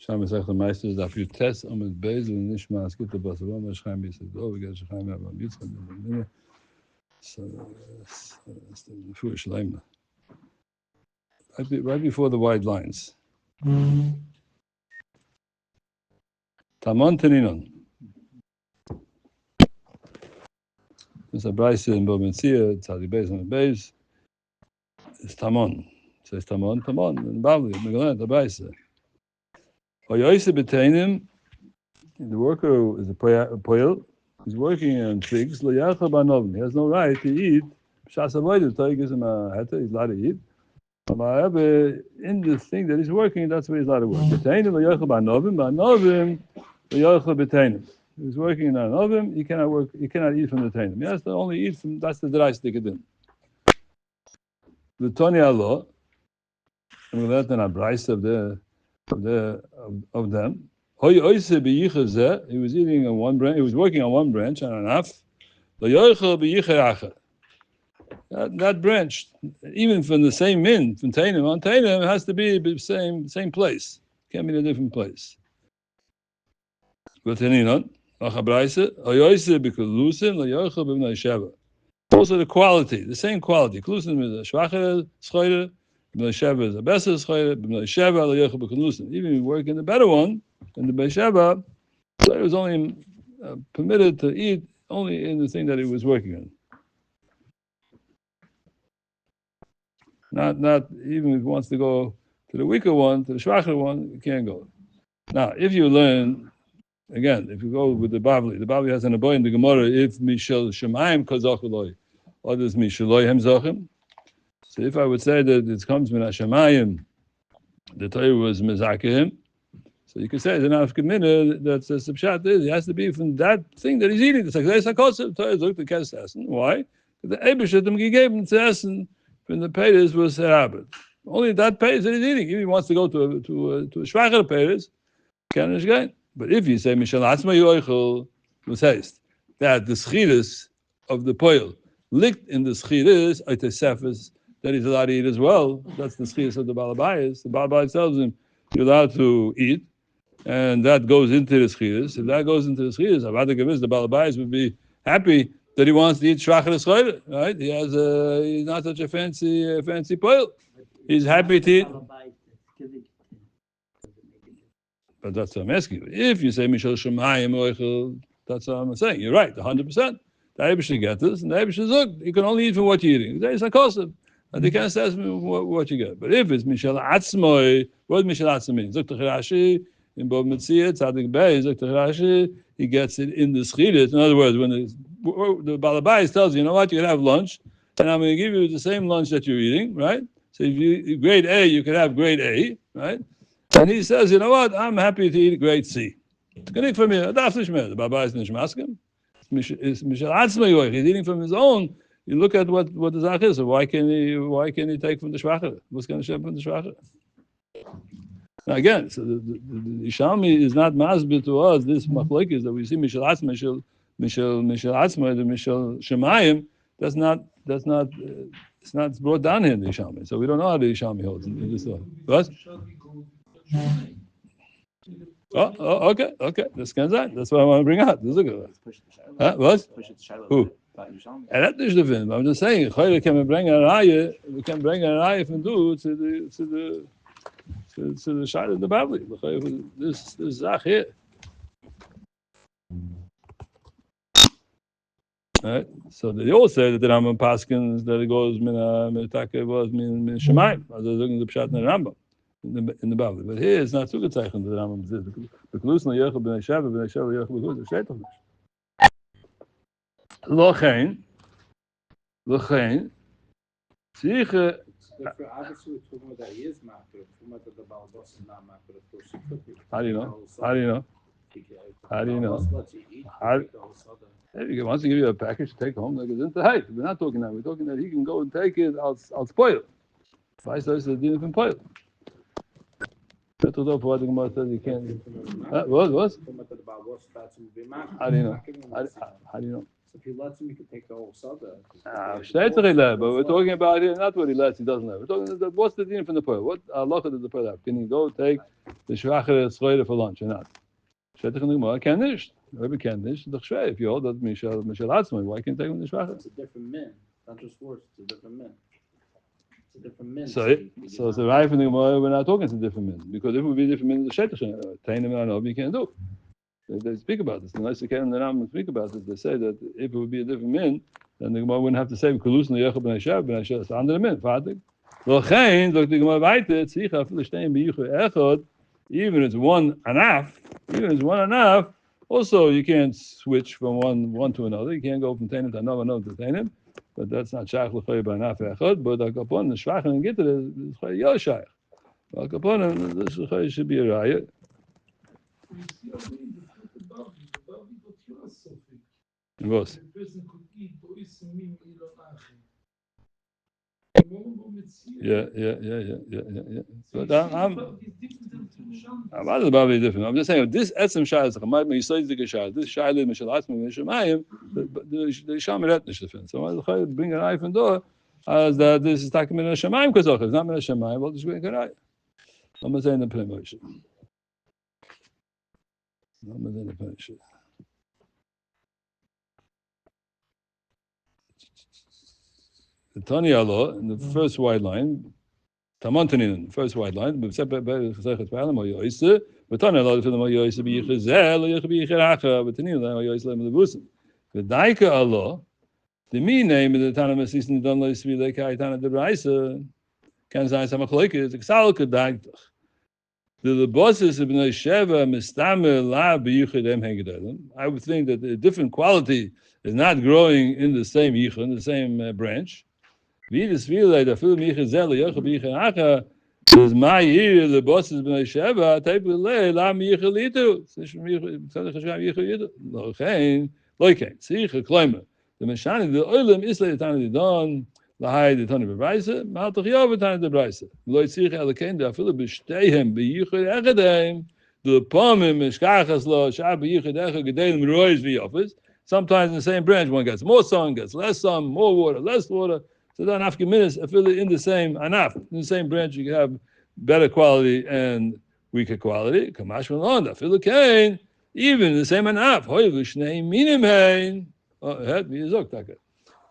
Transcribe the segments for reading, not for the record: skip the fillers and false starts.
Shama Sech the Meisters, that you test Amid Bezel and Nishmas, get the Basavon, Shchaim, says, oh, we got Shchaim, Abba, Yitzchak, so that's the Yerushalmי. Right before the white lines. Tamon Teninon. There's a Bryce in Bometzia, Tzadi Beis on the base. It's Tamon. It says Tamon, and Bavli, Megalant, the Bryce. The worker is a poil. He's working on figs. He has no right to eat. Shas gives him a heta. He's allowed to eat. However, in the thing that he's working, that's where he's allowed to work. He's working on an oven. He cannot work. He cannot eat from the tainim. He has to only eat from. That's the dry stick it in. The Tony Allah. And we learned in a Bryce of them. He was eating on one branch. He was working on one branch on an af. That branch, even from the same min, from Tainim on Tainim, has to be the same place. Can't be in a different place. Also the quality, the same quality. Klusim is a shvachere schoire, b'nei sheva is a beser schoire, b'nei sheva lo yochel b'klusim. Even if you work in the better one, in the Beisheva, so it was only permitted to eat only in the thing that he was working on. Not even if he wants to go to the weaker one, to the shvacher one, you can't go. Now, if you learn, again, if you go with the Bavli has an aboy in the Gemara, if Mishel Shemayim Kozachuloi, others Misheloi Hem Zochim. So if I would say that it comes min Hashemayim, the Torah was Mezakehim, so you could say it's an African minute that says the pshat is it has to be from that thing that he's eating. It's like they look the Kes Essen. Why? Because the Eibushatim gave him to Essen when the Peiris was Rabbit. Only that Peiris that he's eating. If he wants to go to a Shvacher Peiris, can again. But if you say Mishal Atzma Yoichel, was haste that the schidus of the poil licked in the schidus at the sefes that he's allowed to eat as well. That's the schidus of the Balabayas. The Balabayas tells him you're allowed to eat. And that goes into the schidus. If that goes into the schidus, the Balabayas would be happy that he wants to eat shvachar schidus, right? He's not such a fancy poil. He's happy to eat. But that's what I'm asking you. If you say Mishal Shemayim Oichel, that's what I'm saying. You're right, 100%. The Eibush should get this, and the Eibush says, look, you can only eat from what you're eating. It's a kosev. And they can't say what you get. But if it's Mishal Atzmoi, what does Mishal Atzmoi mean? Zok Rashi in Bob Metzia, Tzadik Bey, Zok Rashi, he gets it in the schidus. In other words, when the Balabais tells you know what, you can have lunch, and I'm going to give you the same lunch that you're eating, right? So if you grade A, you can have grade A, right? And he says, you know what, I'm happy to eat grade C. It's going to eat from here. The Balabais is Nishmaskim. It's Mishal Atzmoi, he's eating from his own. You look at what the zach is. So why can't he take from the shvacher? What's going to share from the shvacher? Now again, so the Yerushalmi is not masbid to us. This machlokes that we see Mishal Atzma, Mishal Atzma, the Mishal Shemayim. That's not. It's not brought down here in the Yerushalmi. So we don't know how the Yerushalmi holds in this law. What? Okay. That's what I want to bring out. This is a good one. What? Who? And that is the thing. I'm just saying, we can bring a raya from do to the side of the Babli. This zach here. Right? So they all say that the Rambam Paskins that it goes min Shemayim. As they're looking at the pshat in the Rambam in the Babli. But here it's not too good zeichen that the Rambam says the Klus no yochel b'nei sheva yochel b'klus. It's shetach. Lochein, tzricha. How do you know? If he wants to give you a package to take home, like it's into height. We're not talking that. We're talking that he can go and take it. I'll spoil it. Vice versa, the din can spoil it. That's what the Gemara says he can't. What? How do you know? So if he lets him, he could take the whole Sada. But we're talking about here, not what he lets, he doesn't let. We're talking about what's the din from the Pearl? What halacha does the Pearl have? Can he go take the Shvachar Tzroida for lunch or not? Shetach and the Gemara can nicht. Maybe can nicht. Doch schwer. If you hold that Mishal Atzmai, why can't take him the Shvachar? It's a different min. Not just worse, it's a different min. It's a different min. So it's the right from the Gemara, we're not talking to different men. Because if it would be different men, the Shetach, Tain him and you can't do. They speak about this. The nice Kerim the Ram speak about this. They say that if it would be a different min, then the Gemara wouldn't have to say Kalusin Yechab ben Hashav, it's under the min. Fatig. Lochein, the Gemara weiter, Tzicha Filistayim b'Yichur Echad, even if it's one enough, also you can't switch from one to another. You can't go from Tainim to another to Tainim. But that's not Shach L'Choy b'Anaf Echad. But Akapon, the Shvach and Gitter is Choy Yoshach. Akapon, this Choy should be a riot. Was? Yeah. But I'm different. I'm just saying this etzem shayla you say the shayla. This shayla mishalatz mishamayim. The shamirat is different. So I bring an eye from door as that this is takim min shamayim kazach. It's not min shamayim. Well, just bring an eye. I'm not saying the promotion. The Tani Allah in the first white line, Tamantanin, the first white line, but separate by the Chesed Palam or Yoise, but Tani Allah for the Yoise be Chazel, or be Cheracha, but Tani Allah Yoise Lam the Busan. The Daika Allah, the me name of the Tana Masis and Don Lois be like Tana de Braisa, can say some Cholike, it's Exalka Dagtach. The bosses of Bnei Sheva Mistamel La B'Yichudem Hegedem. I would think that a different quality is not growing in the same yichud, in the same branch. Is my year the bosses Bnei Sheva type of lay La Miyichulitu. Loikein. See, Chekleimer. The Meshani the Olam Isle Tani Don. Lahai the Tani Bebraisa, Maltach Yov Tani the Braisa. Lo Yitzich Elkein da Afilu B'Shteihem B'Yichud Echadem. The Pomim Mishkachas Lo Shab B'Yichud Echad Gedelim Rois V'Yofis. Sometimes in the same branch, one gets more sun, gets less sun, more water, less water. So then after minutes, Afilu in the same anaf, in the same branch, you can have better quality and weaker quality. Kamash Malon da Afilu Kain, even in the same anaf. Hoy V'Shnei Minim Hein. Oh, head me Zok Taka.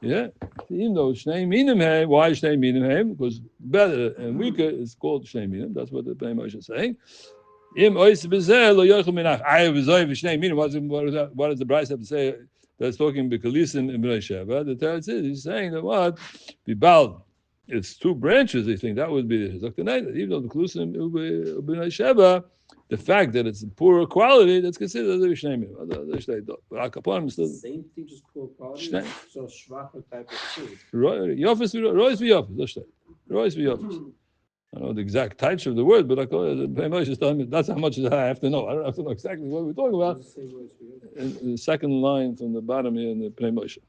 Yeah, even though Shnei Minim Hay, why Shnei Minim Hay? Because better and weaker is called Shnei Minim. That's what the Pnei Moshe is saying. Im Ois Bezel Lo Yochel Minach. I have Zoy Shnei Minim. What does the Bryce have to say? That's talking Bekalisim in Bnei Sheva. The teretz is he's saying that what Bibal. It's two branches. They think that would be the Zaktanayt. Even though the Kalusim Bnei Sheva. The fact that it's poorer quality, that's considered as a Shnei Minim. But Akapan is still same thing, just poor quality. So Shvacha type of food. Yofis v'Yofis. That's right. Rois v'Yofis. I don't know the exact types of the word, but the Pnei Moshe is telling me that's how much I have to know. I don't have to know exactly what we're talking about. In the second line from the bottom here in the Pnei Moshe.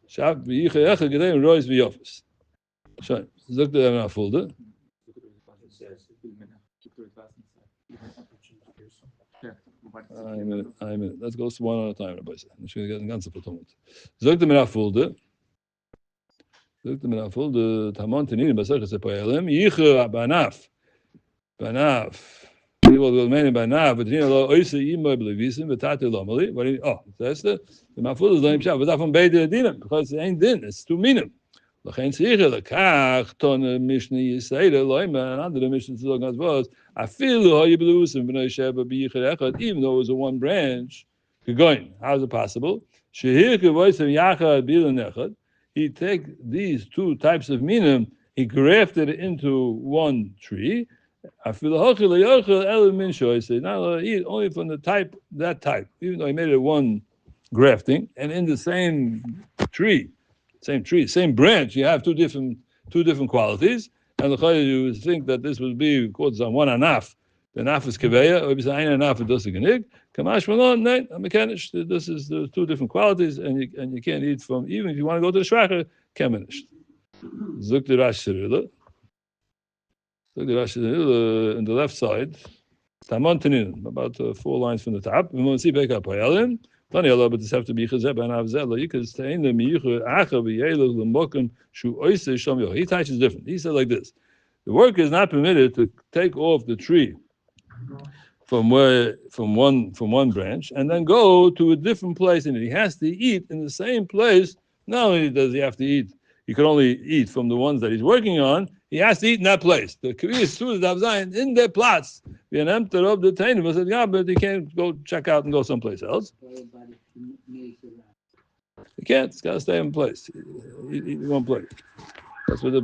Shab v'Yichud Echad Gedelim Rois v'Yofis. Schön. Sagt er nach Folder. Ein minute. Let's go one at a time, Rabbi. I'm sure you get the ganze Vertonung. Sagt mir Folder. Tamantanin Basachas Epoelim. Yichur Banaf. People will mean Banaf, but you know, Oise Imoble Visim, but Tati Lomali. That's the Maful is Lam Shav. But that from Beide Dinam, because it ain't din, it's two minim. Lachem Sicher, Lekach, Ton Mishni Yisrael, Loima, and under the mission to look as was. I feel how you believe in Bnei Sheva B'Yichud Echad, even though it was a one branch. Going, how is it possible? Shehir Kevois of Yachad Bilan Echad. He take these two types of minim, he grafted it into one tree. I feel hachil yochel el min shoyse. Not allowed to eat only from the type that type, even though he made it one grafting, and in the same tree, same branch, you have two different qualities. And the Chayyid, you think that this would be called on one anaf. The anaf is keveya, or if it's an anaf, it doesn't genig. Kamash malon, no, I'm mechanish. This is the two different qualities, and you can't eat from, even if you want to go to the shvacher, kemenish. Zuk the Rash Sirila. Zuk the Rash Sirila on the left side. Tamon Tanin, about 4 lines from the top. We want to see Beka Payalim. Tani Allah, but this have to be chazeh and avzel. You can stay in the miyuch acha v'yelach l'mokum shu oisei sham yoch. He teaches different. He said like this: the worker is not permitted to take off the tree from one branch and then go to a different place, and he has to eat in the same place. Not only does he have to eat, he can only eat from the ones that he's working on. He has to eat in that place. The Kavir Sudas Davzayin in their plots. The empty of the Tainim said, yeah, but he can't go check out and go someplace else. He can't. He's got to stay in place. Eat in one place. That's what the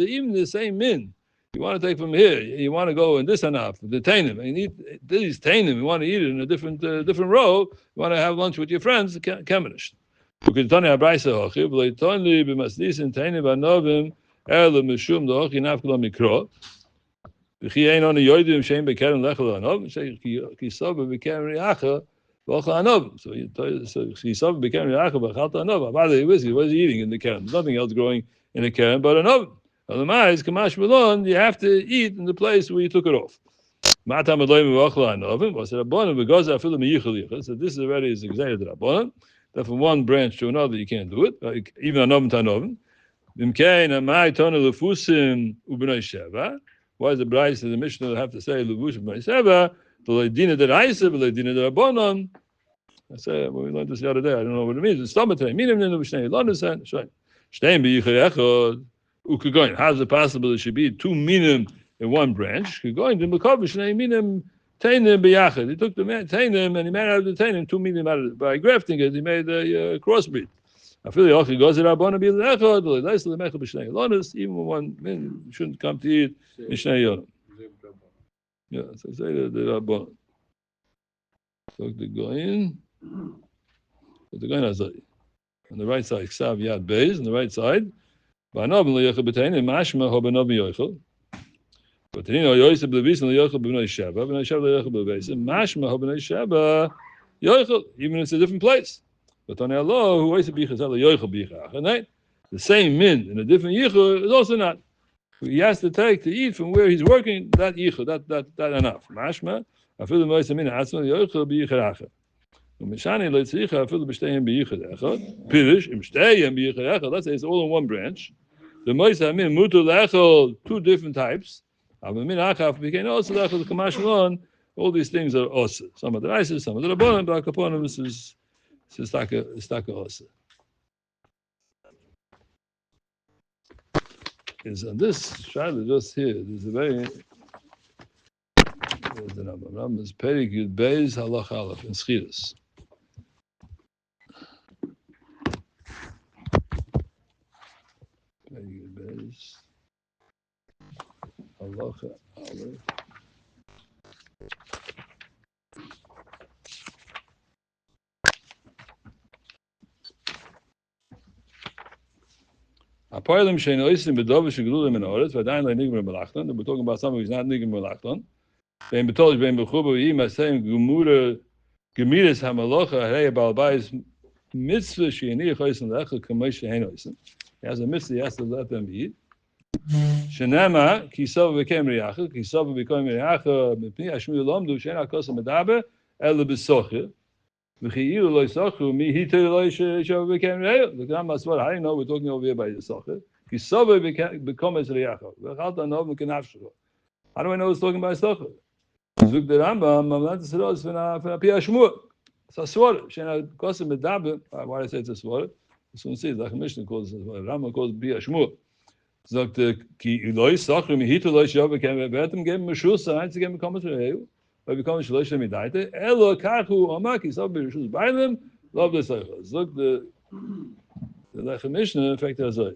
even the same min. You want to take from here. You want to go in this hanaf, the tainim, and eat these tainim. You want to eat it in a different row. You want to have lunch with your friends. Kemenish. Because Tani Abraisa Hochi, but Tani b'maslisin tainim v'anovim erle mishum dochi nafkula mikro. V'chi ein oni yoidim shein bekerem lechel anov. Ki soba bekerem riacha v'ochel anov. So ki soba bekerem riacha v'chalta anov. Abada Yivisi, what is he eating in the kerem? There's nothing else growing in the kerem but anov. Otherwise, kamash malon, you have to eat in the place where you took it off. Ma'atam adoyim v'ochel anovim. V'aseh rabbanim v'goza afilu miyichel yichel. So this already is exaggerated rabbanim. That from one branch to another you can't do it. Even anovim tanovim. V'imkein amai tona lefusim u'bnei sheva. Why does the Bryce and the Mishnah have to say lefusim u'bnei sheva? The leidina deraisa, the leidina derabonon. I said when we learned this the other day. I don't know what it means. It's stomatay. Minim ninu b'shnei lonusen. Shtein b'yichel echod. Ukagoin. How is it possible it should be two minim in one branch? Kagoin the mekavish shnei minim. Tainim b'yachad. He took the tainim and he made out of the tainim 2 million out of it. By grafting it, he made a crossbreed. I feel like he goes to Rabbana be l'echad, or l'leis l'mecha b'shnei yonos. Even one man shouldn't come to eat b'shnei yonos. Yeah, so say the Rabbana. So the goyin, the goyin azay. On the right side, ksav yad beis. On the right side, ba'anov l'yechad b'tainim mashma ho b'anov b'yochel. But you know, Yosef Levis and Yochel b'nei Sheva, b'nei Sheva Yochel b'nei Mashma b'nei Sheva Yochel, even if it's a different place. But on Allah, who Yosef b'yichas Yochel b'yichach, right? The same min in a different yichur is also not. He has to take to eat from where he's working that yichur, that enough. Mashma, afilu Yosef min atzma Yochel b'yichach. Umeshani leitzricha afilu b'shteihem b'yichach. Pirish im shteihem b'yichach. Let's say it's all in one branch. The Yosef min mutu lechel, 2 different types. All these things are also. Some of the rices, some of the rabbanim, but kaponim is staka also. Is on this shaila just here. There's a very there's the number. Rambam's Perik Yud Beis Halach Aleph in Schiras. Perik Yud Beis. Allah. We're talking about something who's not nigim melachton. Bein betolish bein bechuba v'yim asayim gemidas hamalocha harei balbayis mitzvah she'eniyach oisin lecha kamosh she'en oisin. He has a mitzvah, he has to let them eat. Shenema kisava became riacha, kisava became riacha mipni ashmu yolomdu she'en hakosa medaber ela b'sochir. V'chi'ilu lo sochu mi hitu lo shava became riacha. The Gram Masvar, how do you know we're talking over here by the sochir? Kisava becomes riacha. V'chalta nov m'kenafshcho. How do I know it's talking about sochir? Zuk the Rambam, I'm not to say it's for a pi ashmu. It's a swara. She'en hakosa medaber. Why do I say it's a swara? So see, like Mishnah calls it, Rambam calls it pi ashmu. Sagt ki Eloi Sachrim hit Eloi Shava can betem geben Meshus einzige bekommen zu Heu, weil wir kommen schlecht mit Deite. Elo kachu amaki so be Meshus bei dem, love this Sache. Sagt the Mishnah in fact as of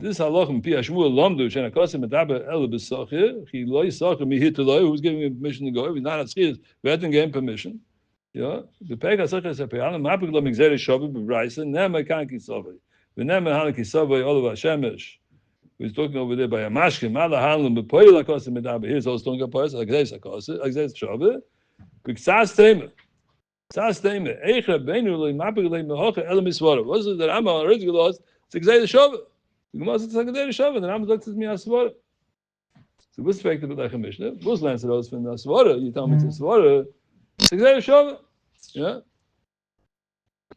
this halachim pi ashmu lamdu shena kosim medaber elo besachir, ki Eloi Sachrim hit Eloi who's giving him permission to go, he's not at skis, betem geben permission. Yeah, the pega Sache is a peal, mapig lo migzere Shava be Bryson, nema kan ki Sova. We're talking over there by a mashkin. Here's also talking about poyos. Agzes shove. Ksas tema. Eicha beinu lo mapig lo mehocha elam isvara. What's it that I'm on original laws? It's agzes shove. The Gemara says agzes shove, and the Rambam looks at me as svara. So what's the fact of the Mishnah? What's lands those from the Svara? You tell me it's a Svara. It's exactly Shava. Yeah.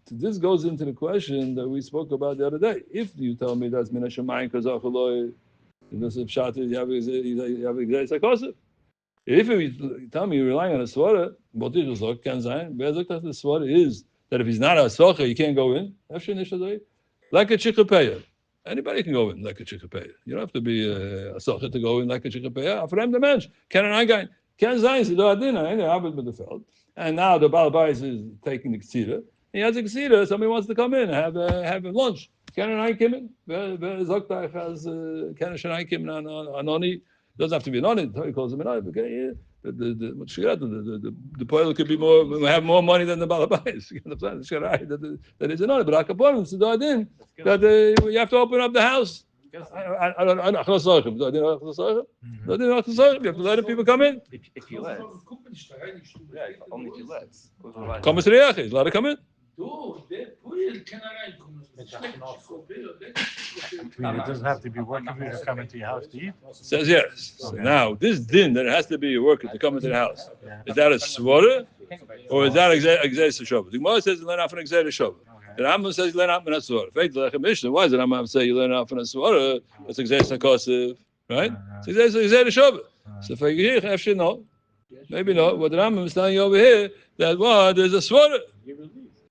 So this goes into the question that we spoke about the other day. If you tell me that's Min HaShamayim Kazach this is Pshat, you have exact Sakosif. If you tell me you're relying on a Svara, what did you look? Can sein. Where looked at the Svara is that if he's not a Socha, you can't go in. Like a Chikapeya. Anybody can go in like a Chikapeya. You don't have to be a Socha to go in like a Chikapeya. For them, the mensch. Can an Eingein. Can sein, sie do adina, and Abed mit the feld. And now the Balabais is taking the Ksira. He has a Ksira, somebody wants to come in and have a lunch. Can an Ein come in? Zokta has can an Ein come in on Oni. Doesn't have to be an Oni, he calls him an Oni. The poil could be have more money than the Balabais. You understand? That is an Oni. But Akapon, so do adin, that you have to open up the house. You have to let people come in. If you let. Yeah, only if you let. Come to the He's allowed to come in. It doesn't have to be working for you to come into your house to eat. Says yes. So now, this din that it has to be a worker to come into the house, is that a svara or is that exeter shava? The Gemara says you learn out from exeter shava. The Rambam says you learn out from a svara. Faith like a Mishnah. Why does the Rambam say you learn out from a svara? It's exeter sakosiv, right? It's exeter shava. So for you here, no, maybe not. What the Rambam is telling you over here that there's a svara.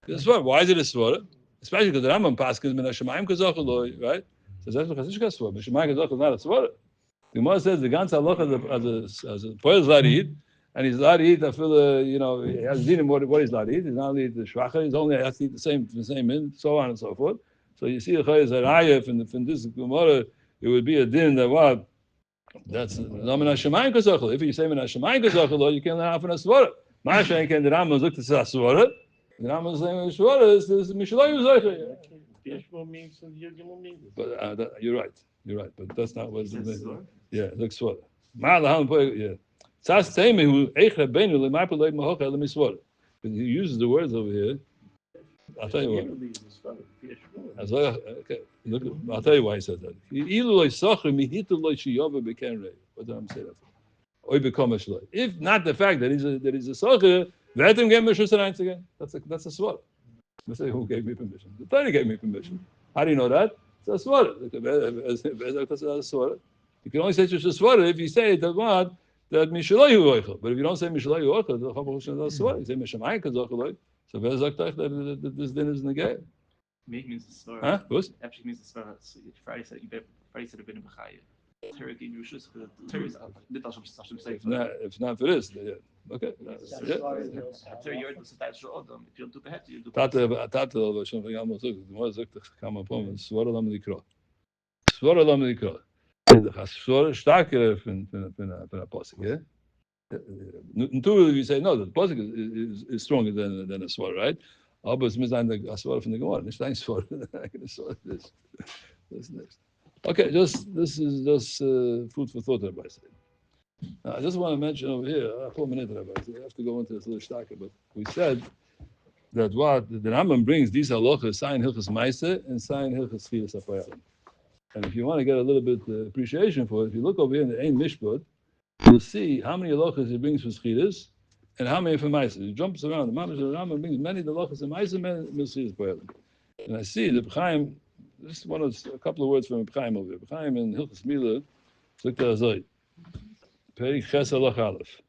There's a svara. Why is it a svara? Especially because the Rambam paskins min hashemayim kazochaloi, right? So that's what Chazishka svara. But shemayim kazochal is not a svara. The Gemara says the ganze halacha as a poel is allowed to eat, and he's allowed to eat. I feel he has seen what he's allowed to eat. He's not allowed to eat the shvacha. He's only has to eat the same in, so on and so forth. So you see the chayes harayef from this Gemara, it would be a din that that's not min hashemayim kazochaloi. If you say min hashemayim kazochaloi, you can't learn out from a svara. Ma'ashen can the Rambam look to say a svara. The Rambam is saying svara is mishloyu zoicha. But you're right. But that's not what it means. Yeah, looks what. Yeah. He uses the words over here. I'll tell you what. Okay, look, I'll tell you why he said that. What did I say that for? If not the fact that he's a socher, let him get Meshus again. That's a swat. I say, who gave me permission? The Torah gave me permission. How do you know that? It's a swara. You can only say it's a swara if you say that Mishalayu Oichel. But if you don't say Mishalayu Oichel, the Chavah Hushan is a swara. You say Mishamayim Kazochaloi. So Vezaktach that this din is negated. Make means the swara. Huh? What? Actually means the swara. Friday said a bit of Bechaya. Torah gave you Rishus because the Torah is not Hashem say. If not for this, yeah. Okay. Torah you're the Satashra Odom. If you don't do behet, you do behet. Tata was something almost look. The more Zaktach come upon Swara Lam Likra. Swara Lam Likra. The Swara starker from a posik, yeah. Until you say no, the posik is stronger than a swara, right? Aber es misst ein Swara from the Gemara, nicht ein Swara. This next. Okay, this is just food for thought, everybody said. Now, I just want to mention over here, I have to go into this little shtaker, but we said that what the Rambam brings, these halachas, sign hilchas ma'aseh and sign hilchas chilas hapayalim. And if you want to get a little bit appreciation for it, if you look over here in the Ein Mishpat, you'll see how many halachas he brings for chilas and how many for ma'aseh. He jumps around. The Rambam brings many halachas and ma'aseh, many chilas hapayalim. And I see the B'chaim, this is a couple of words from B'chaim over here. B'chaim in hilchas milah, look at Azay. Perich Ches Halach Aleph.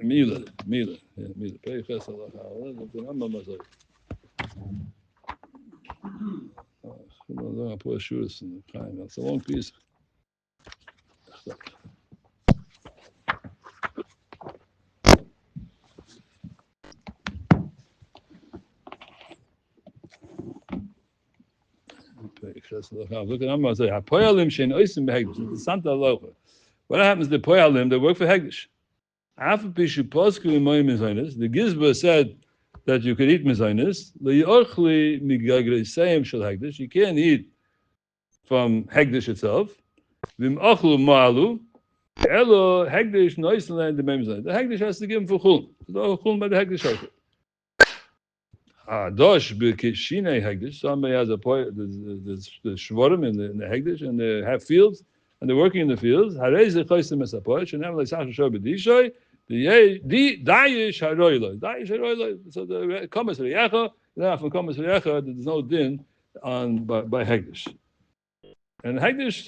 Mila. Perich Ches Halach Aleph. The Rambam Azay. I'm going to put a shurus in the time. That's a long piece. Look at Rambam Azay. Hapoyalim shein oisim behegdish. It's Santa Aloha. What happens to Poyalim that work for Hegdish? After Pishu Posku in Moy Mizainis, the Gizba said that you could eat Mizainis. Li'orchli migagreisayim shel Hegdish. You can't eat from Hegdish itself. Vim ochlu ma'alu. Elo Hegdish noisland the Mizainis. The Hegdish has to give him for Chulm. The Chulm by the Hegdish also. Dosh b'kishine Hegdish. Somebody has the Shvorim in the Hegdish and they have fields. and they're working in the fields. Harei ze chosim esapoch, and never like sachar shor b'dishoy. The dayish haroiloi. Dayish haroiloi. So the komas riyacha. Now from komas riyacha, there's no din on by hegdish. And hegdish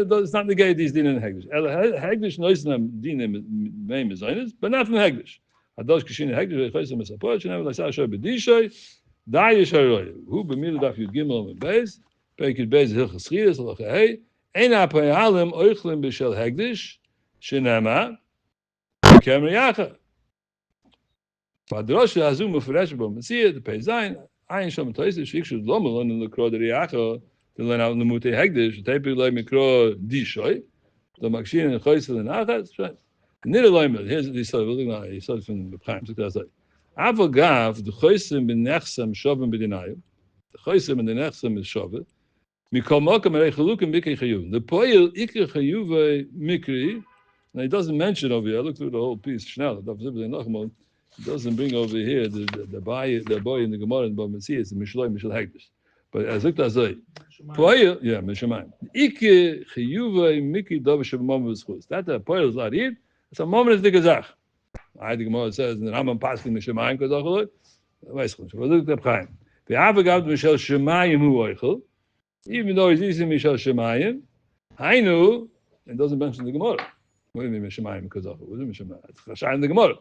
does not negate these din in hegdish. Hegdish noisnam dinim meim mezainis, but not from hegdish. Hadosh kishin hegdish chosim esapoch, and never like sachar shor b'dishoy. Dayish haroiloi. Who b'milu daf yud gimel and beis. Peikid beis hilchas chiyas halachei. Ein apayalim oichlim b'shel hegdish. Shenema. Kem riyacha. V'adrosha hazu mufresh b'matziyah the peizayin ayin shom toises shikshu lomelon in the kro the riyacha to learn out in the mutei hegdish tepi loy mikro dishoy the makshin and choisel and achas nid loymed. Here's the story. He said from the Chaim. So that's like avagav the choisim b'nechsam shovim b'dinayim. The choisim and the nechsam is shovim. Mikol mokem erei chalukim mikri chayuv. The poil ikri chayuv mikri. Now he doesn't mention over here. I looked through the whole piece. Schnell, it doesn't bring over here the boy in the Gemara and Bamasi is the Mishloi Mishal Hegdish. But as looked as I, Poil, yeah, Mishamayim. Ike Chiyuva Miki Dovish of Momos Chus. That Poil is not it. It's a moment of the Gazach. I the Gemara says in the Rambam Paskin Mishamayim Kazachaloi. Weischush. But look at Chaim. The Avagav Mishal Shemayim Hu Oichel. Even though he's using Mishal Shemayim, I knew it doesn't mention the Gemara. What do you mean Mishamayim Kazachal? What do you mean Mishamayim? It's Chashai in the Gemara.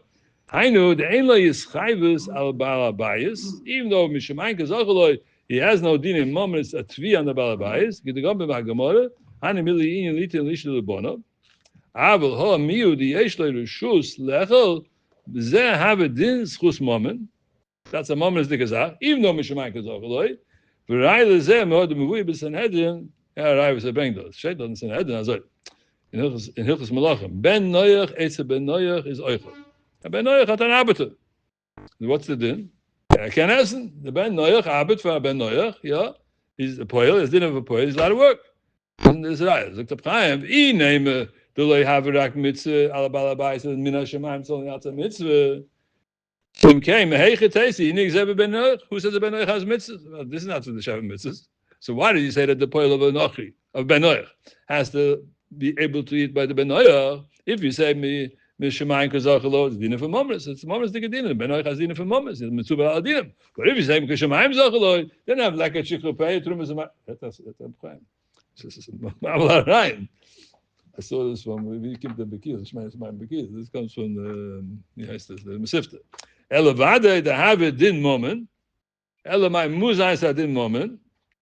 I know the Ein Lo Yischayvus al Baal Abayis, even though Mishamayim Kazachal, he has no din in moments a tvi on the Baal Abayis. Gidagam b'Mag Gemara, Hani Mili Inyan Litin Lishli Lebono. Aval Ho Miu Di Yesh Lo Rishus Lechel Zeh Have a Din Schus Moment. That's a moment of the Kazach, even though Mishamayim Kazachal. V'Rai Lezeh Me'od Mevui B'Sanhedrin. Rai was a bring those. Sheit doesn't Sanhedrin Azoi. In Hilchos Malachim, Ben Noach, Eitze Ben Noach is Oichel. Ben Noach had an arbiter. What's the din? I can't essen. The Ben Noach, arbit for Ben Noach, yeah. He's a poil, his din of a poil, he's a lot of work. And there's right. Look up Chaim, I name the Loi Haverak Mitzvah, Alabalabai says, Mina Shemaim, Solin Yatza Mitzvah. Who came, Heiche Tesi, Inig Zebe Ben Noach? Who says the Ben Noach has mitzvah? Well, this is not for the Shavim mitzvahs. So why did you say that the poil of Ben Noach has to be able to eat by the Ben Noach? If you say me Shemayim Kazachalo, it's dinah for moments. It's moments dikadinah. Ben Noach has dinah for moments. It's mitzvah al dinim. But if you say Shemayim Zachalo, then have like a chiklopay trumas. That's a prime. I saw this from we keep the bekiyos. Shemayim bekiyos. This comes from the Mesifta. Elavade the have a din moment. Elamai muzayis a din moment.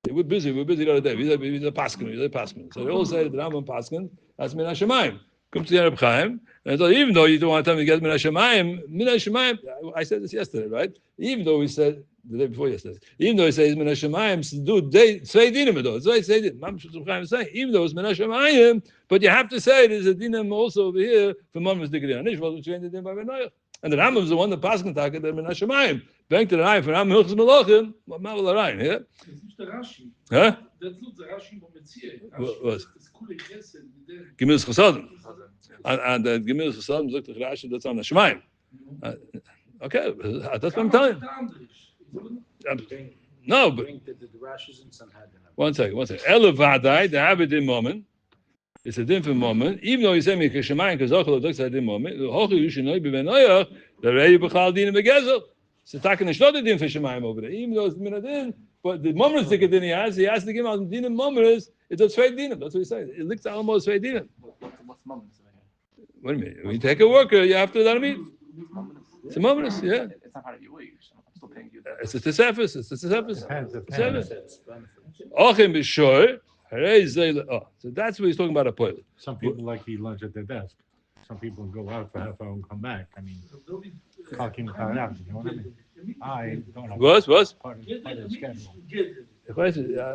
We're busy the other day. He's a paskin. So they all say the Rambam paskin, that's Min HaShemayim. Come to the Reb Chaim, and so even though you don't want to tell me to get Min HaShemayim, I said this yesterday, right? Even though we said, the day before yesterday, even though he says Min HaShemayim, do Tzvei Dinim, even though it's Min HaShemayim, but you have to say there's a Dinim also over here for Mom's Dikadin. Anish wasn't trained in by Ben Noach. And the Rambam is the one that paskin taka the Min HaShemayim. Bank to the Rambam for Rambam Hilchos Malachim. What mavel the Rambam? Yeah. Huh? That's not the Rashi Mometzia. What? Gemilas Chasadim. And the Gemilas Chasadim look to Rashi that's on the Shemayim. Okay, that's what I'm telling you. No, but one second. Elavadai, the Abedin moment. It's a different moment. Even though you say me Shemayim Kazachal looks at the moment, the Hochi you should know be Ben Noach, the Rei B'chal Din Begezel. So taking the not a din for Shemayim over there. Even though it's minadin, but the moments dikadin he has to give out din and moments. It's a tzvei dinim. That's what he says. It looks almost tzvei dinim. What's moments? Wait a minute. When you take a worker, you have to let him eat. It's a moments, yeah. It's not part of your wage. I'm still paying you. It's a tesefus. It's a tesefus. Depends. Ochim b'shor. So that's what he's talking about a poil. Some people like to eat lunch at their desk. Some people go out for half hour and come back. I mean, talking about out, you know what I mean? I don't have Was? part of the schedule.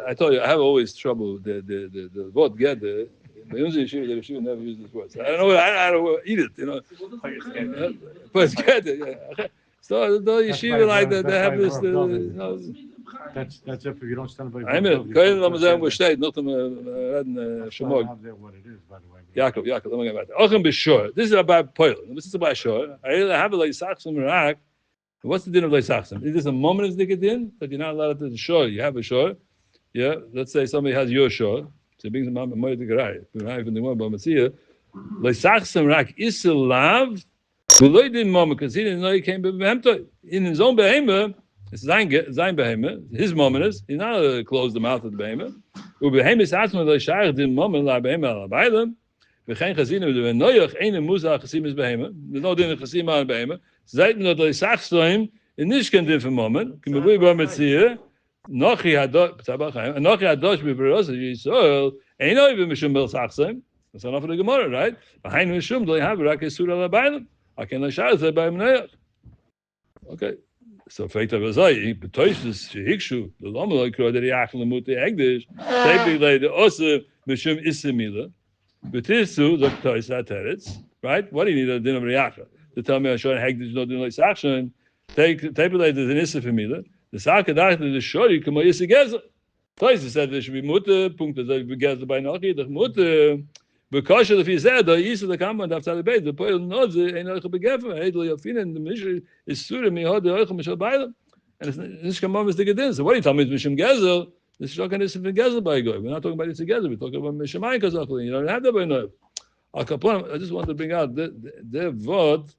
I told you, I have always trouble. The word get the usually the yeshiva never use this word. So I don't know. Eat it, you know. But get it. Yeah. So the yeshiva like that, they have this. That's if you don't stand by. I mean, kein Ramazan was steht noch dem reden Shemog. What it is, by the way. Yaakov, let me get back. Ochim b'shor. This is about poil. This is about shor. I have a leisachsim Iraq. What's the din of leisachsim? Is this a moment of dikadin that you're not allowed to shor? You have a shor. Yeah. Let's say somebody has your shor. So he brings him up more to Garai. Garai from the one Bamatzia. Leisachsem rak isel lav. Beloy din moment because he didn't know he came behemto in his own behema. It's zain behema. His moment is he's not allowed to close the mouth of the behema. Ubehema is asma leishach din moment la behema la bailam. V'chein chazinu de noyach eine musa chasim is behema. There's no din chasim on behema. Zaiten not leisachsem in this kind of moment. Kimabui bamatzia. Nochi hadosh b'beros Yisrael ain't no even mishum bel sachsem. That's enough for the Gemara, right? Behind mishum they have rak esura labailam. I can lashar say by mneach. Okay, so feita v'zay betoishes shehikshu the lomaloi kroderi achel muti egdish tepi the osa mishum isimila betisu the toisa teretz. Right? What do you need a din of riacha to tell me I show hegdish no din like saction? Tepi there's an isifimila. The Sakadach the Shori come is gezer. Toisa said there should be mutter. Punkt that be gezer by Nochi. The mutter because if he said the Isa the command after the base the poil knows ain't like a begefer. Hedli Yafin and the Mishnah is Surah mi had the Oichem Mishal Bailam. And this command is the Gedin. So what do you tell me is Mishim Gezer? This is talking this Gezer by God. We're not talking about it together. We're talking about Mishamayim Kazachli. You don't have that by now. I just want to bring out their vod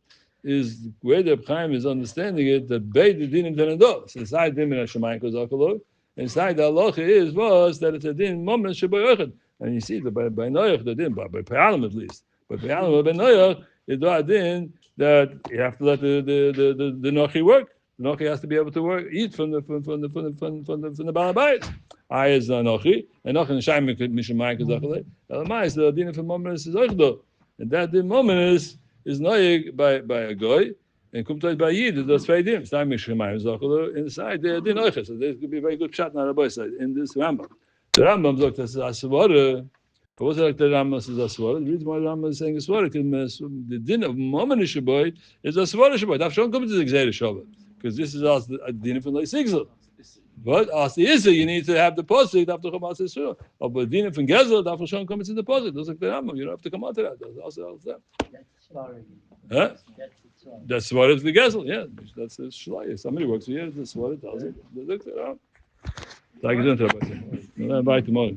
is where the Chaim is understanding it that Beit the din and Tenado. Inside them in Hashemayim Kozakalo, inside the halacha was that it's a din moment shabayochet. And you see that by Noach the din, by Pe'alim at least. But Pe'alim by Noach is a din that you have to let the Nochi work. The Nochi has to be able to work, eat from the Balabayit. I is Nochi, and Nochi and Hashemayim Mishamayim Kozakalo. Elamai is the din of moment is Ochdo, and that din moment is noyeg by a goy and kumtoid by yid. Those feidim. It's not mishemayim zochelu. Inside they didn't noiches. So there could be a very good shot on the boy side in this Rambam. The Rambam zok this asvara. But what's like the Rambam says asvara? The reason why the Rambam is saying asvara because the din of momenish boy is asvara shaboy. That shouldn't come to the gzeir shaboy because this is also a din from like sigzel. But as the Isa, you need to have the posik after Chamas Yisrael. But din from Gezel, after Shon comes in the posik. Those like the Rambam. You don't have to come out to that. That's also that. Huh? That's what it's the Gezel. Yeah, that's the Shlaya. Somebody works here. That's what it does. Look at it. Like it. Bye tomorrow.